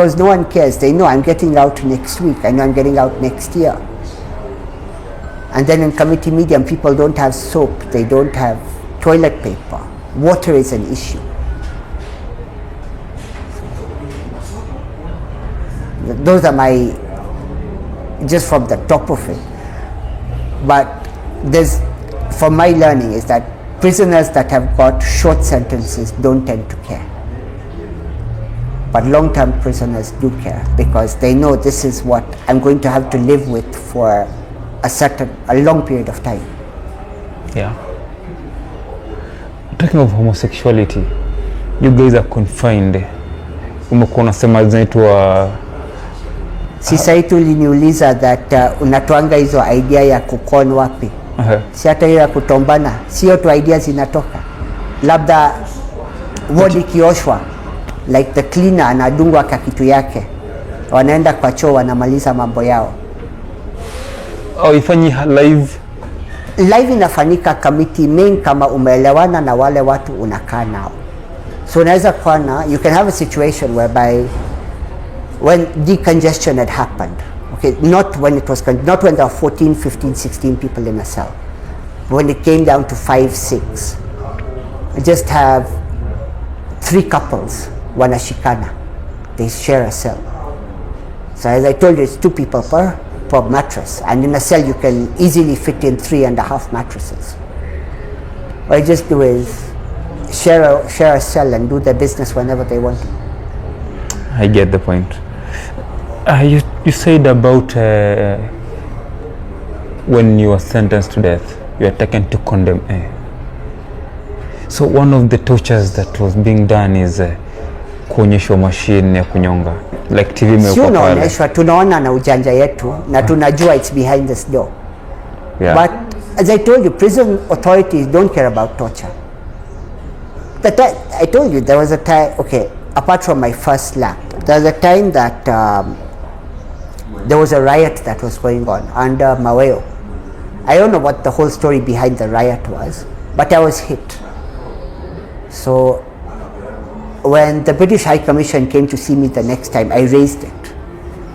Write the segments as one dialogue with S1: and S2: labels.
S1: Because no one cares. They know I'm getting out next week. I know I'm getting out next year. And then in committee medium, people don't have soap. They don't have toilet paper. Water is an issue. Those are my, just from the top of it. But from my learning is that prisoners that have got short sentences don't tend to care. But long-term prisoners do care because they know this is what I'm going to have to live with for a long period of time.
S2: Yeah. Talking of homosexuality, you guys are confined. Umekuwa unasema zinaitwa
S1: sisa hitu uliniuliza that unatoanga hizo idea ya kukon wapi? Si hata hiyo ya kutombana, sio tu idea zinatoka. Labda wodi kioshwa, like the cleaner anadungwa kakitu yake, wanaenda kwa choo wanamaliza mambo yao.
S2: Ifanyi live?
S1: Live inafanyika committee main kama umeelewana na wale watu unakaa nao. So unaweza kuona, you can have a situation whereby when decongestion had happened, okay, not when there were 14, 15, 16 people in a cell. When it came down to 5, 6, you just have 3 couples, wanashikana, they share a cell. So as I told you, it's 2 people per mattress, and in a cell you can easily fit in 3.5 mattresses. What I just do is share a cell and do their business whenever they want to.
S2: I get the point. You said about when you were sentenced to death, you were taken to condemn A. So one of the tortures that was being done is kuonyeshwa machine ya kunyonga, like TV imewekwa pale.
S1: Tunaonyeshwa, tunaona na ujanja yetu na tunajua it's behind this door. Yeah. But as I told you, prison authorities don't care about torture. I told you there was a time, okay, apart from my first slap, there was a time that there was a riot that was going on under Maweo. I don't know what the whole story behind the riot was, but I was hit. So when the British High Commission came to see me the next time, I raised it.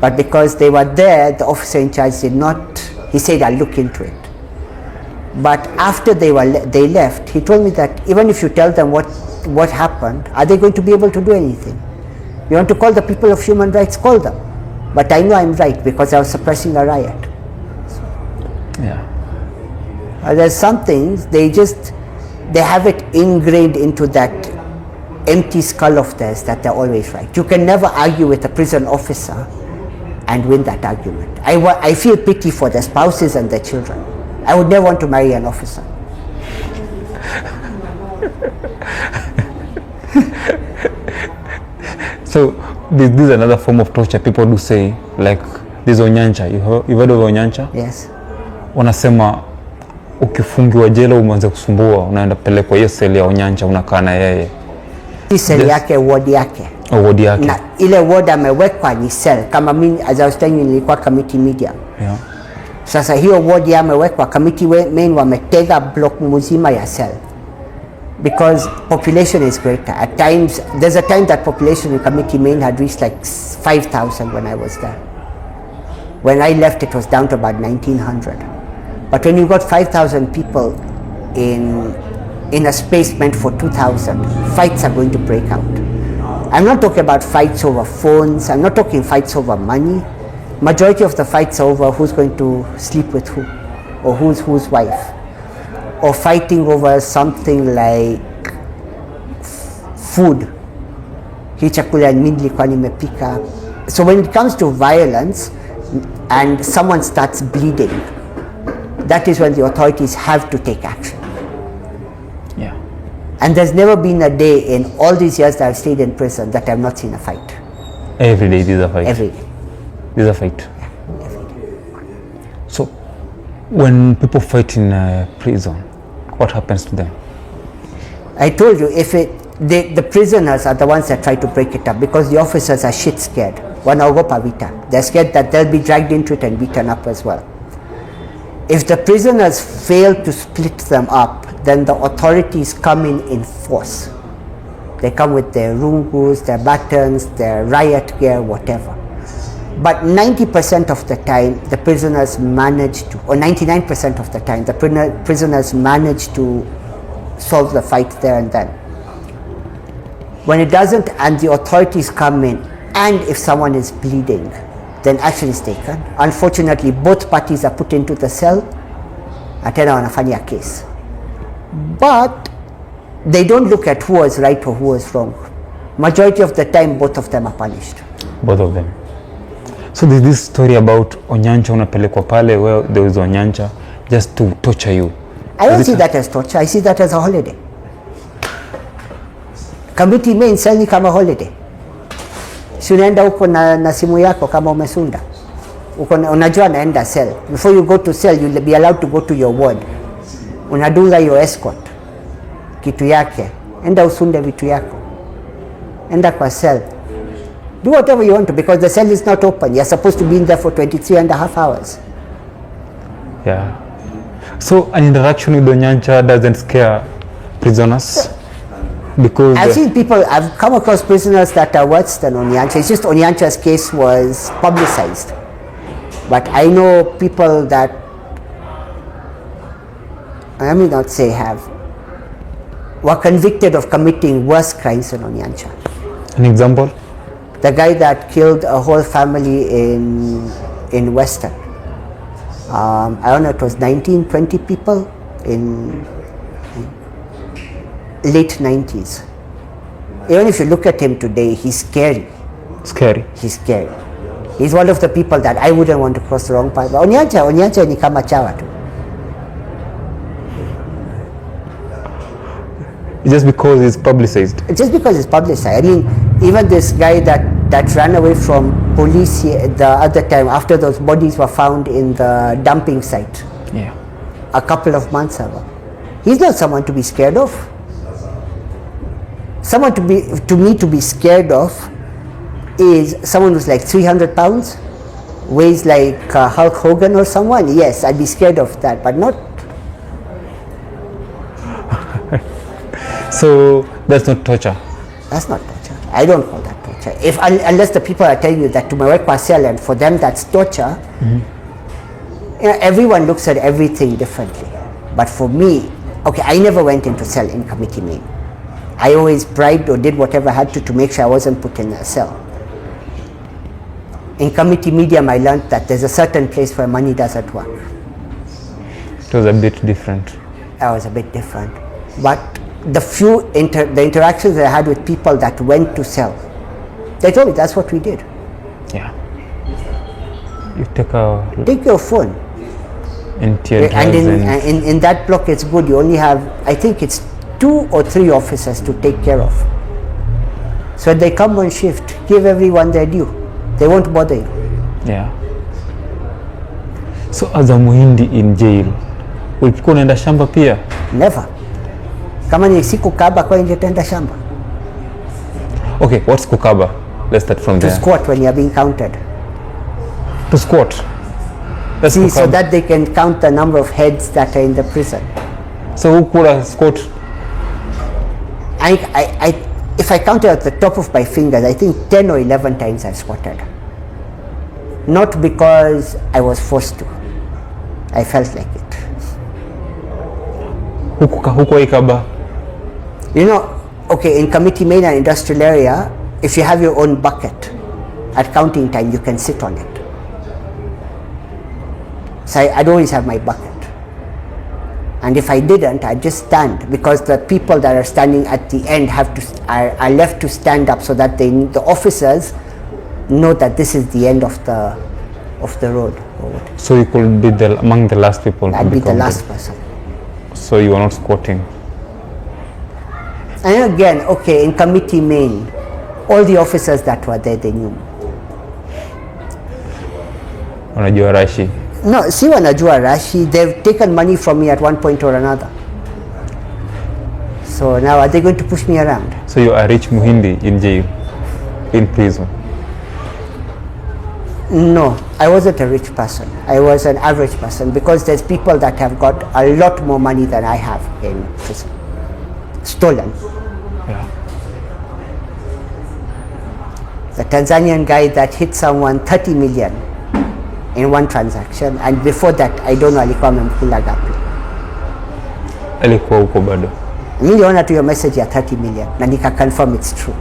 S1: But because they were there, the officer in charge did not, he said, I'll look into it. But after they left, he told me that even if you tell them what happened, are they going to be able to do anything? You want to call the people of human rights, call them. But I know I'm right because I was suppressing a riot.
S2: Yeah.
S1: There's some things, they have it ingrained into that empty skull of theirs that they're always right. You can never argue with a prison officer and win that argument. I feel pity for their spouses and their children. I would never want to marry an officer.
S2: So this is another form of torture. People do say, like this onyancha. You've heard of onyancha?
S1: Yes.
S2: Wanasema ukifungiwa jela umeanza kusumbua, unaenda pelekwa hiyo seli ya onyancha, unakaa na yeye.
S1: Seli yake, ward yake.
S2: Ward yake.
S1: Na ile ward amewekwa ni cell. Kama mimi as I was telling you nilikuwa committee media.
S2: Yeah.
S1: Sasa hiyo ward amewekwa, committee main wametega block mzima ya cell. Because population is greater. At times, there's a time that population in committee main had reached like 5,000 when I was there. When I left, it was down to about 1,900. But when you got 5,000 people in a space meant for 2,000, fights are going to break out. I'm not talking about fights over phones. I'm not talking fights over money. Majority of the fights are over who's going to sleep with who, or whose wife, or fighting over something like food. Hii chakula mimi nilikuwa nimepika. So when it comes to violence and someone starts bleeding, that is when the authorities have to take action.
S2: Yeah.
S1: And there's never been a day in all these years that I've stayed in prison that I've not seen a fight.
S2: Every day there's a fight.
S1: Every day.
S2: There's a fight.
S1: Yeah, every day.
S2: So when people fight in prison, what happens to them?
S1: I told you, the prisoners are the ones that try to break it up because the officers are shit scared. Wanaogopa vita. They're scared that they'll be dragged into it and beaten up as well. If the prisoners fail to split them up, then the authorities come in force. They come with their rungus, their batons, their riot gear, whatever. But 90% of the time, the prisoners manage to, or 99% of the time, the prisoners manage to solve the fight there and then. When it doesn't and the authorities come in, and if someone is bleeding, then action is taken. Unfortunately, both parties are put into the cell, tena wanafanya case. But they don't look at who was right or who was wrong. Majority of the time, both of them are punished.
S2: Both of them. So there's this story about Onyancha unapelekwa pale where there was Onyancha just to torture you.
S1: I don't see that as torture. I see that as a holiday. Kamiti main cell ni kama holiday. Si unaenda huko na simu yako kama umesunda. Unajua naenda cell. Before you go to cell, you'll be allowed to go to your ward. Unadunga your escort. Kitu yake. Enda usunde vitu yako. Enda kwa cell. Do whatever you want to, because the cell is not open. You're supposed to be in there for 23.5 hours.
S2: Yeah. So an interaction with Onyancha doesn't scare prisoners? Because
S1: I've seen people, I've come across prisoners that are worse than Onyancha. It's just Onyancha's case was publicized. But I know people that, I may not say have, were convicted of committing worse crimes than Onyancha.
S2: An example?
S1: The guy that killed a whole family in Western. I don't know, it was 19, 20 people in late 90s. Even if you look at him today, he's scary.
S2: Scary.
S1: He's scary. He's one of the people that I wouldn't want to cross the wrong path. Onyancha ni kama chawa tu.
S2: Just because it's publicized?
S1: Just because it's publicized. I mean, even this guy that ran away from police here the other time after those bodies were found in the dumping site.
S2: Yeah.
S1: A couple of months ago. He's not someone to be scared of. Someone to me to be scared of is someone who's like 300 pounds, weighs like Hulk Hogan or someone. Yes, I'd be scared of that, but not.
S2: So that's not torture?
S1: That's not torture. I don't call that torture. Unless the people are telling you that tumewekwa cell and for them that's torture. Mm-hmm. You know, everyone looks at everything differently. But for me, okay, I never went into cell in committee main. I always bribed or did whatever I had to make sure I wasn't put in a cell. In committee medium, I learned that there's a certain place where money doesn't work.
S2: It was a bit different.
S1: I was a bit different. But the few the interactions I had with people that went to cell, they told me that's what we did.
S2: Yeah. You take
S1: your phone.
S2: And
S1: in that block it's good. You only have, I think it's 2 or 3 officers to take care of. So when they come on shift, give everyone their due. They won't bother you.
S2: Yeah. So as a Muhindi in jail, ulikuwa unaenda shamba pia?
S1: Never. Kama ni siku kaba kwa nje tenda shamba.
S2: Okay, what's kukaba? Let's start from there.
S1: To squat when you are being counted.
S2: To squat? That's
S1: See,
S2: kukaba.
S1: so that they can count the number of heads that are in the prison.
S2: So who could have squat?
S1: If I counted at the top of my fingers, I think 10 or 11 times I've squatted. Not because I was forced to. I felt like it.
S2: Huko ikaba?
S1: You know, okay, in committee main and industrial area, if you have your own bucket, at counting time you can sit on it. So I'd always have my bucket. And if I didn't, I'd just stand, because the people that are standing at the end are left to stand up so that the officers know that this is the end of the road.
S2: So you could be among the last people?
S1: I'd be the last person.
S2: So you are not squatting?
S1: And again, okay, in committee main, all the officers that were there, they knew me.
S2: Unajua Rashi?
S1: No, si wanajua Rashi. They've taken money from me at one point or another. So now are they going to push me around?
S2: So you are a rich Muhindi in jail, in prison?
S1: No, I wasn't a rich person. I was an average person, because there's people that have got a lot more money than I have in prison. Stolen.
S2: Yeah.
S1: The Tanzanian guy that hit someone 30 million in one transaction, and before that I don't know alikuwa amemkula gapi.
S2: Alikuwa huko bado.
S1: Niliona tu your message ya 30 million na nika confirm it's true.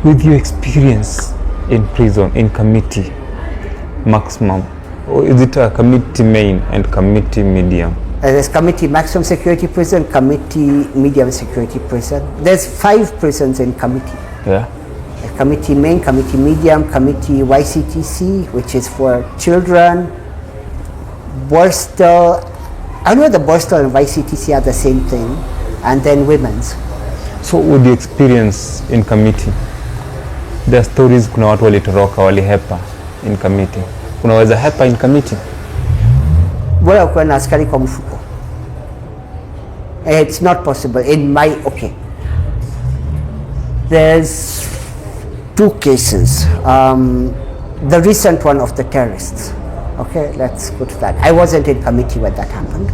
S2: With your experience in prison, in committee maximum, or is it a committee main and committee medium?
S1: There's committee maximum security prison, committee medium security prison. There's 5 prisons in committee.
S2: Yeah.
S1: Committee main, committee medium, committee YCTC, which is for children, Borstal. I know the Borstal and YCTC are the same thing, and then women's.
S2: So with the experience in committee, there are stories kuna watu walitoroka walihepa in committee. Unaweza hepa in committee?
S1: Bora ukiwa na askari kwa mfuko. It's not possible in my, okay. There's 2 cases. The recent one of the terrorists. Okay, let's go to that. I wasn't in committee when that happened.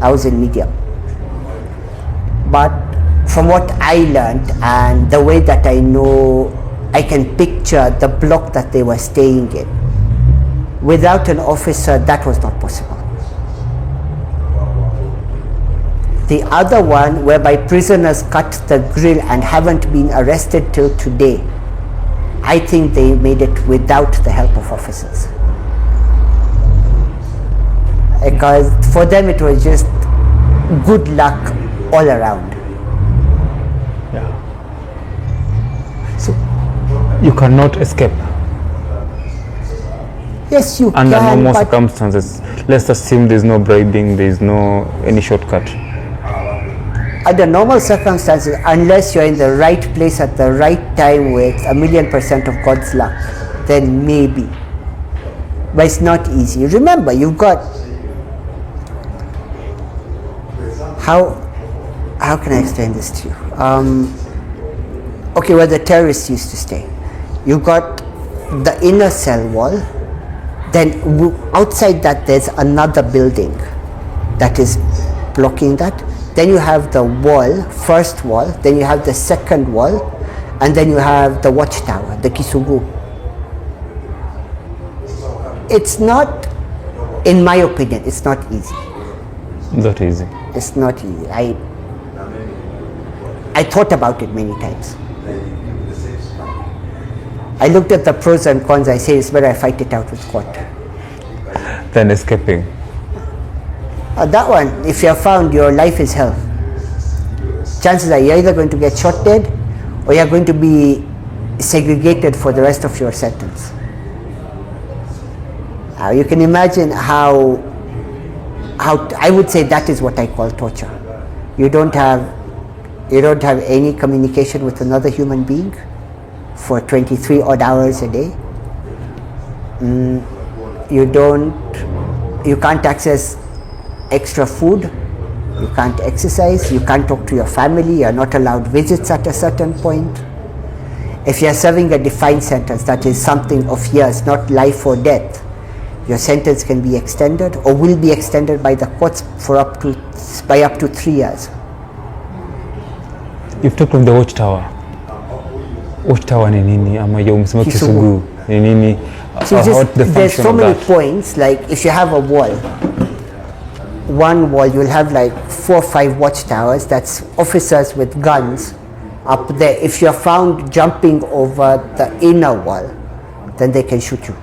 S1: I was in medium. But from what I learned and the way that I know, I can picture the block that they were staying in. Without an officer, that was not possible. The other one, whereby prisoners cut the grill and haven't been arrested till today, I think they made it without the help of officers. Because for them it was just good luck all around.
S2: Yeah. So you cannot escape.
S1: Yes, you
S2: Under
S1: can.
S2: normal circumstances, let's assume there's no bribing, there's no any shortcut.
S1: Under normal circumstances, unless you're in the right place at the right time with 1,000,000% of God's luck, then maybe. But it's not easy. Remember, you've got how can I explain this to you? Okay, where the terrorists used to stay, you got the inner cell wall. Then outside that there's another building that is blocking that. Then you have the wall, first wall, then you have the second wall, and then you have the watchtower, the Kisugu. It's not, in my opinion, it's not easy.
S2: Not easy.
S1: It's not easy. I thought about it many times. I looked at the pros and cons. I say it's better I fight it out with court.
S2: Then escaping.
S1: That one, if you're found, your life is hell. Chances are you're either going to get shot dead or you're going to be segregated for the rest of your sentence. You can imagine how I would say that is what I call torture. You don't have any communication with another human being for 23 odd hours a day. You can't access extra food, you can't exercise, you can't talk to your family, you're not allowed visits at a certain point. If you're serving a defined sentence, that is something of years, not life or death, your sentence can be extended or will be extended by the courts for up to 3 years.
S2: You've talked of the watchtower. Watchtower ni nini? Ama ya umesema Kisugu ni nini?
S1: There's so many points, like if you have a wall, one wall you'll have like 4 or 5 watchtowers, that's officers with guns up there. If you're found jumping over the inner wall, then they can shoot you.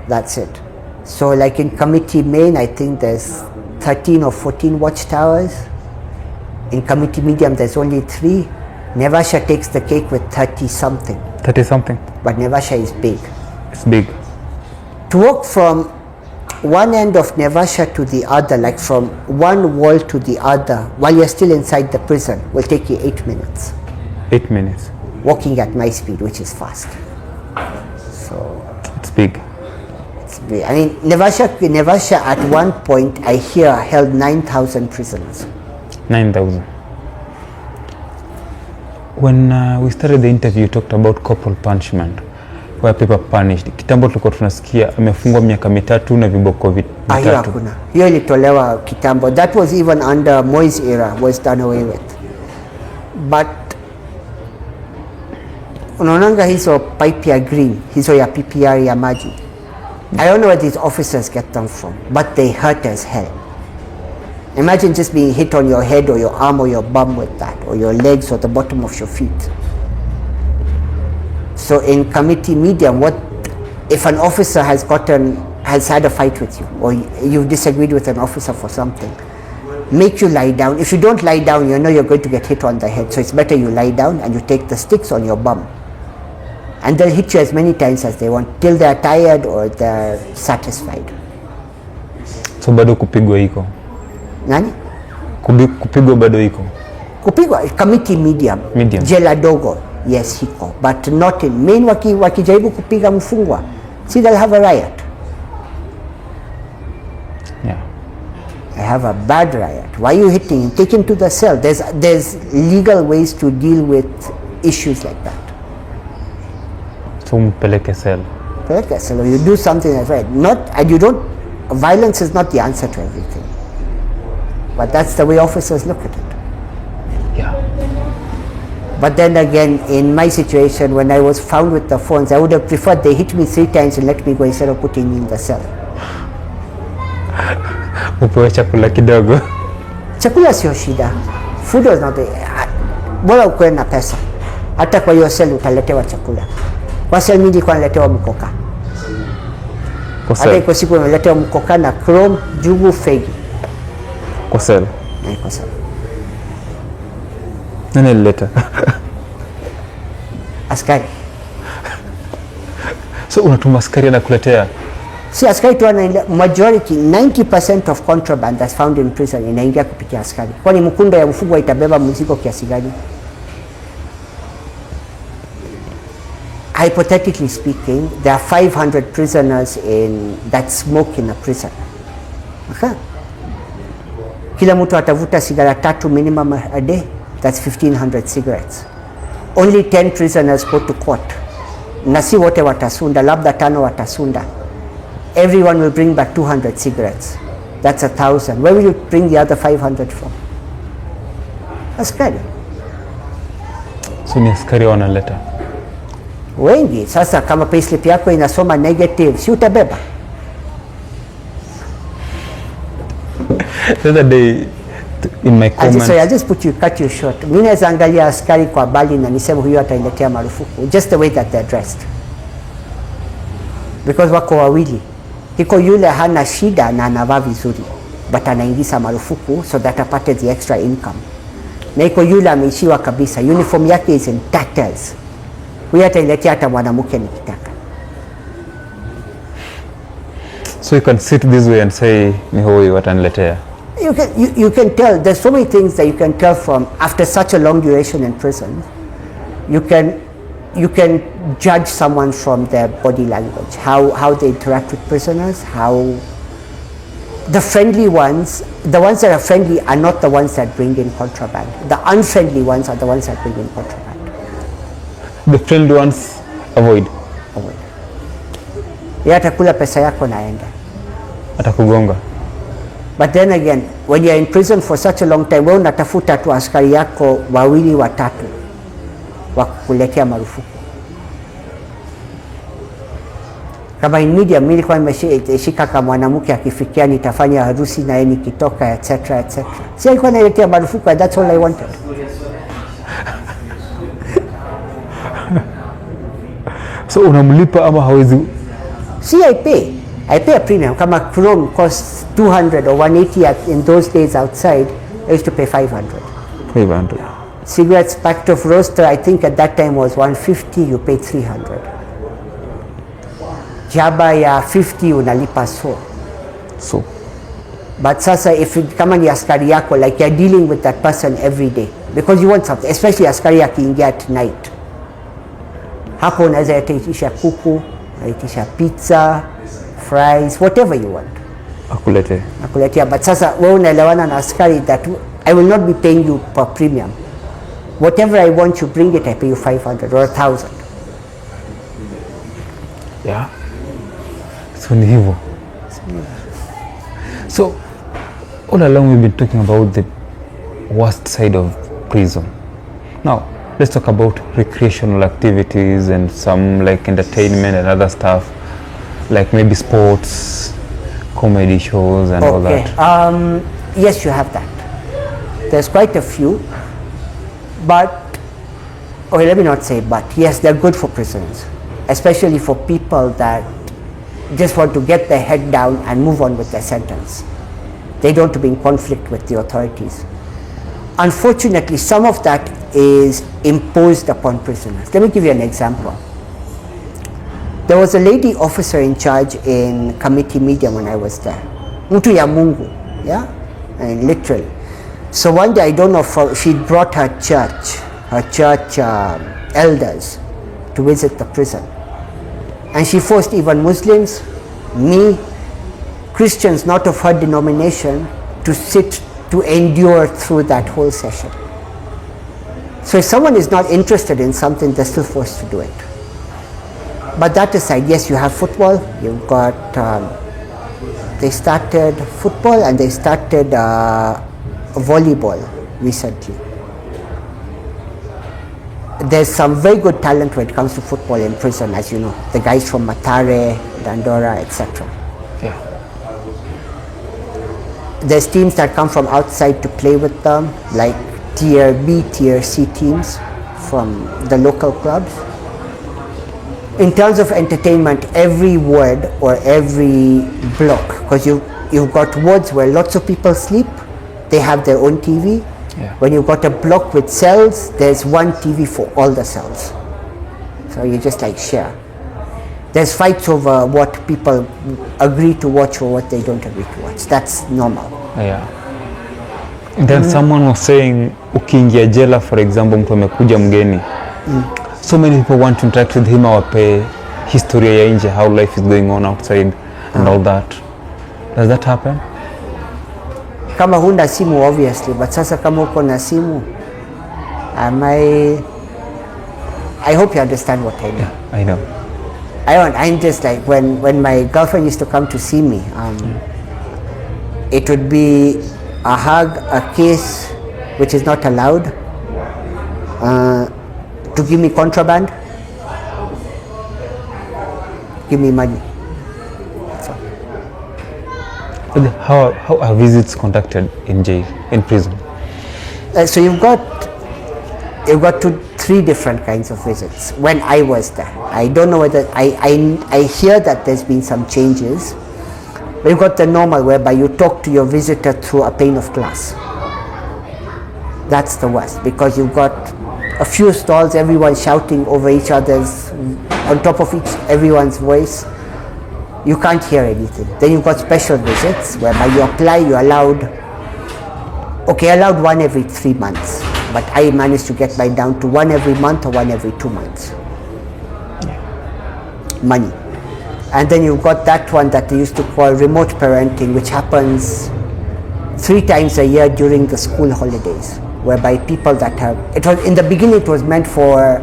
S1: That's it. So like in Committee Main, I think there's 13 or 14 watchtowers. In Committee Medium, there's only 3. Nevasha takes the cake with 30 something.
S2: 30 something.
S1: But Nevasha is big.
S2: It's big.
S1: To walk from one end of Nevasha to the other, like from one wall to the other, while you're still inside the prison, will take you 8 minutes.
S2: 8 minutes.
S1: Walking at my speed, which is fast. So
S2: it's big.
S1: It's big. I mean, Nevasha at one point, I hear, held 9,000 prisoners.
S2: 9,000. When we started the interview, you talked about corporal punishment, where people are punished. Kitambo tulikuwa tunasikia amefungwa miaka 3 na viboko 3.
S1: Hiyo hakuna. Hiyo ilitolewa kitambo. That was even under Moi's era, was done away with. but unaonanga hizo pipe ya green, hizo ya PPR ya maji. I don't know where these officers get them from, but they hurt as hell. Imagine just being hit on your head or your arm or your bum with that, or your legs or the bottom of your feet. So in committee medium, what if an officer has had a fight with you, or you've disagreed with an officer for something, make you lie down. If you don't lie down, you know you're going to get hit on the head. So it's better you lie down and you take the sticks on your bum. And they'll hit you as many times as they want, till they're tired or they're satisfied.
S2: So bado kupigwa iko?
S1: Nani?
S2: Kupigwa bado iko?
S1: Kupigwa, committee medium. Jela dogo, yes hiko. But not in main, wakijaribu kupiga mfungwa, see they'll have a riot.
S2: Yeah.
S1: I have a bad riot. Why are you hitting him? Take him to the cell. There's legal ways to deal with issues like that.
S2: So mpeleke cell.
S1: Peleke cell. You do something that's right. Violence is not the answer to everything. But that's the way officers look at it.
S2: Yeah.
S1: But then again, in my situation, when I was found with the phones, I would have preferred they hit me 3 times and let me go instead of putting me in the cell.
S2: Upewe chakula kidogo.
S1: Chakula sio shida. Food was not bora ukuwe na pesa. Hata kwa hiyo cell utaletewa chakula. Kwa cell mingi kwa naletewa mkoka. Hata iko siku naletewa mkoka na chrome, jugu, fegi.
S2: Kwa cell?
S1: Kwa cell.
S2: Nani alileta?
S1: Askari.
S2: So unatuma askari anakuletea?
S1: Si askari tu majority, 90% of contraband that's found in prison inaingia kupitia askari. Kwani mkunda ya mfugwa itabeba mzigo kiasi gani? Hypothetically speaking, there are 500 prisoners that smoke in a prison. Okay. Kila mtu atavuta sigara 3 minimum a day. That's 1,500 cigarettes. Only 10 prisoners go to court. Na si wote watasunda, labda 5 watasunda. Everyone will bring back 200 cigarettes. That's 1,000. Where will you bring the other 500 from? Askari.
S2: So ni askari wanaleta?
S1: Wengi. Sasa kama payslip yako inasoma negative, si utabeba?
S2: The other day in my comments,
S1: I just cut you short. Mimi naweza angalia askari kwa bali na niseme huyo atailetea marufuku. Just the way that they're dressed. Because wako wawili. Iko yule hana shida na anavaa vizuri, but anaingiza marufuku so that apate the extra income. Na iko yule ameishiwa kabisa. Uniform yake is in tatters. Huyo atailetea hata mwanamke nikitaka.
S2: So you can sit this way and say ni huyu wataniletea.
S1: You can tell. There's so many things that you can tell from after such a long duration in prison. You can judge someone from their body language, how they interact with prisoners, how the friendly ones, the ones that are friendly are not the ones that bring in contraband. The unfriendly ones are the ones that bring in contraband.
S2: The friendly ones avoid.
S1: Yeye atakula pesa yako naenda.
S2: Atakugonga.
S1: But then again, when you're in prison for such a long time, wewe unatafuta tu askari yako 2 3 wa kukuletea marufuku. Kama in media, mimi nilikuwa nimeshika kama mwanamke akifikia nitafanya harusi na yeye nikitoka etc etc. Si alikuwa analetea marufuku, and that's all I wanted.
S2: So unamlipa ama hawezi?
S1: See, I pay a premium. Kama chrome costs 200 or 180 in those days outside, I used to pay 500.
S2: 500.
S1: Cigarettes, packet of roaster, I think at that time was 150, you paid 300. Jaba ya 50 unalipa so. But sasa kama ni askari yako, like you're dealing with that person every day because you want something, especially askari akiingia at night. Hapo unaweza itisha kuku, itisha pizza, fries, whatever you want. Akuletea. But sasa wewe unaelewana na askari that I will not be paying you per premium. Whatever I want you bring it, I pay you 500 or 1,000.
S2: Yeah. So ni hivyo. So all along we've been talking about the worst side of prison. Now, let's talk about recreational activities and some like entertainment and other stuff, like maybe sports, comedy shows and all that.
S1: Yes, you have that. There's quite a few, but, okay, let me not say but, yes, they're good for prisoners, especially for people that just want to get their head down and move on with their sentence. They don't want to be in conflict with the authorities. Unfortunately, some of that is imposed upon prisoners. Let me give you an example. There was a lady officer in charge in Kamiti Media when I was there. Mtu ya Mungu, yeah? And literally. So one day, I don't know, she brought her church elders to visit the prison. And she forced even Muslims, me, Christians not of her denomination, to sit, to endure through that whole session. So if someone is not interested in something, they're still forced to do it. But that aside, yes, you have football, you've got, they started football and they started volleyball recently. There's some very good talent when it comes to football in prison, as you know, the guys from Matare, Dandora, etc.
S2: Yeah.
S1: There's teams that come from outside to play with them, like tier B, tier C teams from the local clubs. In terms of entertainment, every ward or every block, because you've got wards where lots of people sleep, they have their own TV.
S2: Yeah.
S1: When you've got a block with cells, there's one TV for all the cells. So you just like share. There's fights over what people agree to watch or what they don't agree to watch. That's normal.
S2: Yeah. And then someone was saying, ukiingia jela, for example, mtu amekuja mgeni. So many people want to interact with him, awape historia ya nje, how life is going on outside and all that. Does that happen?
S1: Kama huna simu, obviously, but sasa kama uko na simu, I hope you understand what I mean.
S2: Yeah, I know.
S1: I'm just like, when my girlfriend used to come to see me, it would be a hug, a kiss, which is not allowed, to give me contraband, give me money.
S2: How are visits conducted in jail, in prison?
S1: So you've got three different kinds of visits. When I was there, I don't know whether I hear that there's been some changes. But you've got the normal, whereby you talk to your visitor through a pane of glass. That's the worst, because you've got a few stalls, everyone shouting over each other's, on top of everyone's voice. You can't hear anything. Then you've got special visits, whereby you apply, you're allowed one every 3 months. But I managed to get mine down to one every month or one every 2 months. Money. And then you've got that one that they used to call remote parenting, which happens 3 times a year during the school holidays, whereby people that have, in the beginning it was meant for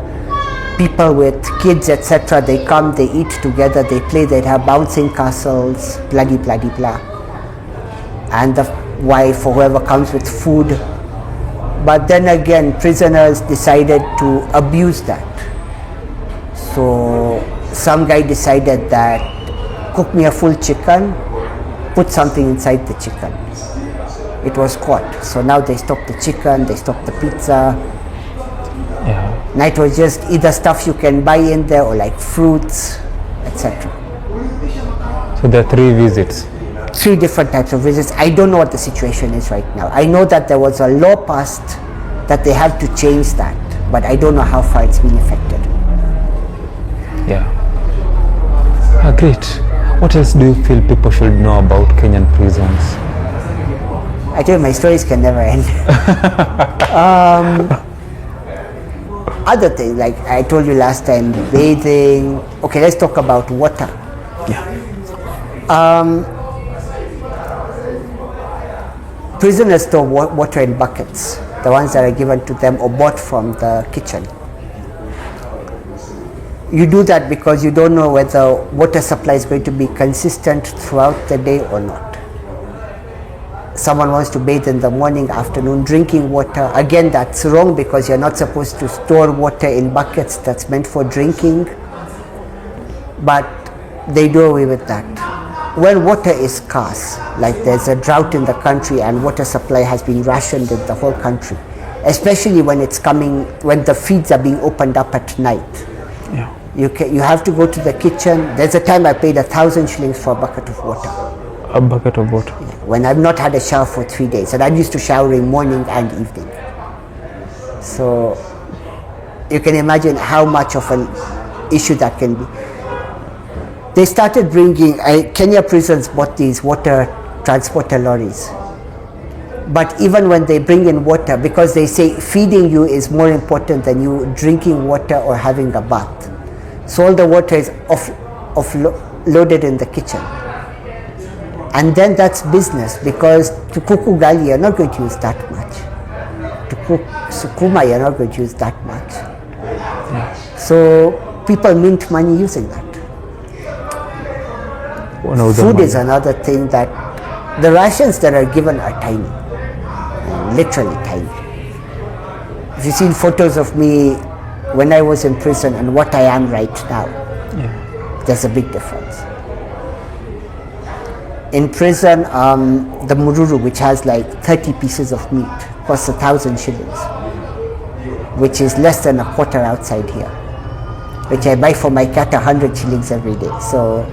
S1: people with kids, etc. They come, they eat together, they play, they'd have bouncing castles, bloody blah. And the wife or whoever comes with food. But then again, prisoners decided to abuse that. So some guy decided that, cook me a full chicken, put something inside the chicken. It was caught. So now they stopped the chicken, they stopped the pizza.
S2: Yeah.
S1: Now it was just either stuff you can buy in there or like fruits, etc.
S2: So there are 3 visits.
S1: 3 different types of visits. I don't know what the situation is right now. I know that there was a law passed that they have to change that, but I don't know how far it's been affected.
S2: Yeah. Great. What else do you feel people should know about Kenyan prisons?
S1: I tell you, my stories can never end. Other things, like I told you last time, bathing. Okay, let's talk about water.
S2: Yeah.
S1: Prisoners store water in buckets, the ones that are given to them or bought from the kitchen. You do that because you don't know whether water supply is going to be consistent throughout the day or not. someone wants to bathe in the morning, afternoon, drinking water. Again, that's wrong because you're not supposed to store water in buckets that's meant for drinking. But they do away with that. When water is scarce, like there's a drought in the country and water supply has been rationed in the whole country, especially when it's coming, when the feeds are being opened up at night.
S2: Yeah.
S1: You have to go to the kitchen. There's a time I paid 1,000 shillings for a bucket of water.
S2: A bucket of water.
S1: When I've not had a shower for 3 days, and I'm used to showering morning and evening. So you can imagine how much of an issue that can be. They started bringing, Kenya prisons bought these water transporter lorries. But even when they bring in water, because they say feeding you is more important than you drinking water or having a bath. So all the water is loaded in the kitchen. And then that's business, because to cook ugali you're not going to use that much. To cook sukuma you're not going to use that much. Yes. So people mint money using that. Food is another thing that the rations that are given are tiny, literally tiny. If you've seen photos of me when I was in prison and what I am right now, there's a big difference. In prison, the mururu, which has like 30 pieces of meat, costs 1,000 shillings, which is less than a quarter outside here, which I buy for my cat 100 shillings every day. So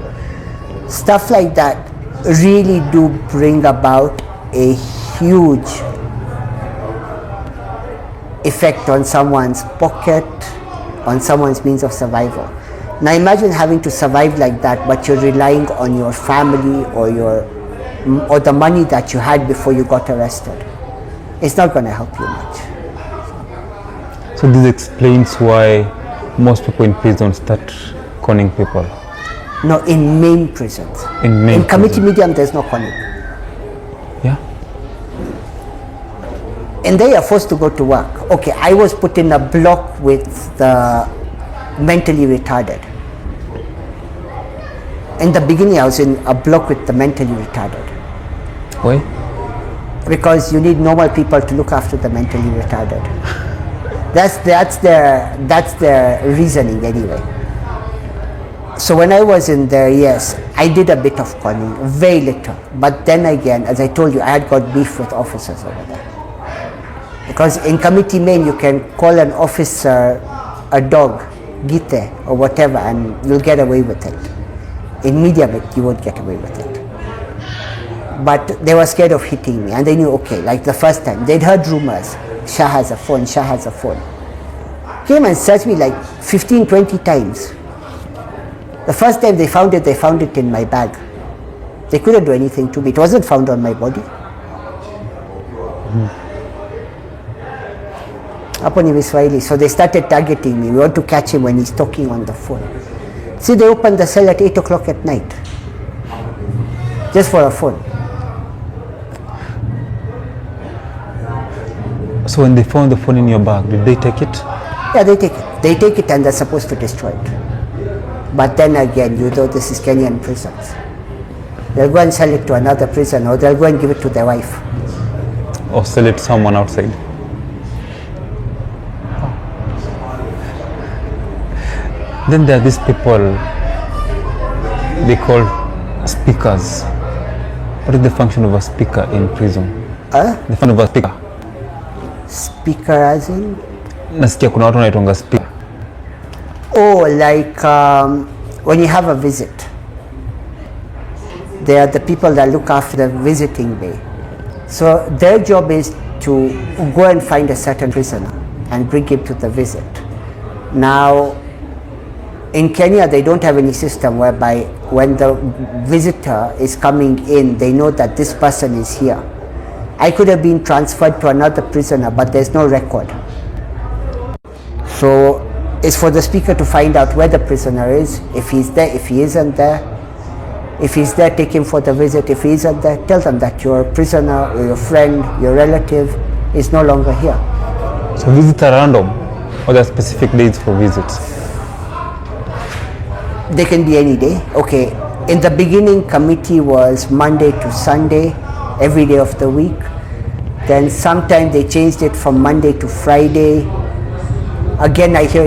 S1: stuff like that really do bring about a huge effect on someone's pocket, on someone's means of survival. Now imagine having to survive like that, but you're relying on your family or the money that you had before you got arrested. It's not going to help you much.
S2: So this explains why most people in prison start conning people.
S1: No, in main prisons.
S2: In
S1: committee medium, there's no conning.
S2: Yeah.
S1: And they are forced to go to work. Okay, I was put in a block with the mentally retarded. In the beginning, I was in a block with the mentally retarded.
S2: Why?
S1: Because you need normal people to look after the mentally retarded. That's their reasoning anyway. So when I was in there, yes, I did a bit of conning, very little. But then again, as I told you, I had got beef with officers over there. Because in committee main, you can call an officer a dog, gite, or whatever, and you'll get away with it. In media bit, you won't get away with it. But they were scared of hitting me, and they knew, okay, like the first time, they'd heard rumors, Shah has a phone, Shah has a phone. Came and searched me like 15, 20 times. The first time they found it in my bag. They couldn't do anything to me. It wasn't found on my body. Hapo ni Swahili. So they started targeting me. We want to catch him when he's talking on the phone. See, they opened the cell at 8 o'clock at night. Just for a phone.
S2: So when they found the phone in your bag, did they take it?
S1: Yeah, they take it. They take it and they're supposed to destroy it. But then again, you know, this is Kenyan prisons. They'll go and sell it to another prison, or they'll go and give it to their wife.
S2: Or sell it to someone outside. Then there are these people they call speakers. What is the function of a speaker in prison? The function of a speaker.
S1: Speaker as in?
S2: Nasikia kuna watu wanaitwa speaker.
S1: Oh, like when you have a visit. They are the people that look after the visiting bay. So their job is to go and find a certain prisoner and bring him to the visit. Now, in Kenya, they don't have any system whereby when the visitor is coming in, they know that this person is here. I could have been transferred to another prisoner, but there's no record. So it's for the speaker to find out where the prisoner is, if he's there, if he isn't there. If he's there, take him for the visit. If he isn't there, tell them that your prisoner or your friend, your relative is no longer here.
S2: So visits are random, or there are specific days for visits?
S1: They can be any day. Okay, in the beginning, committee was Monday to Sunday, every day of the week. Then sometime they changed it from Monday to Friday. Again, I hear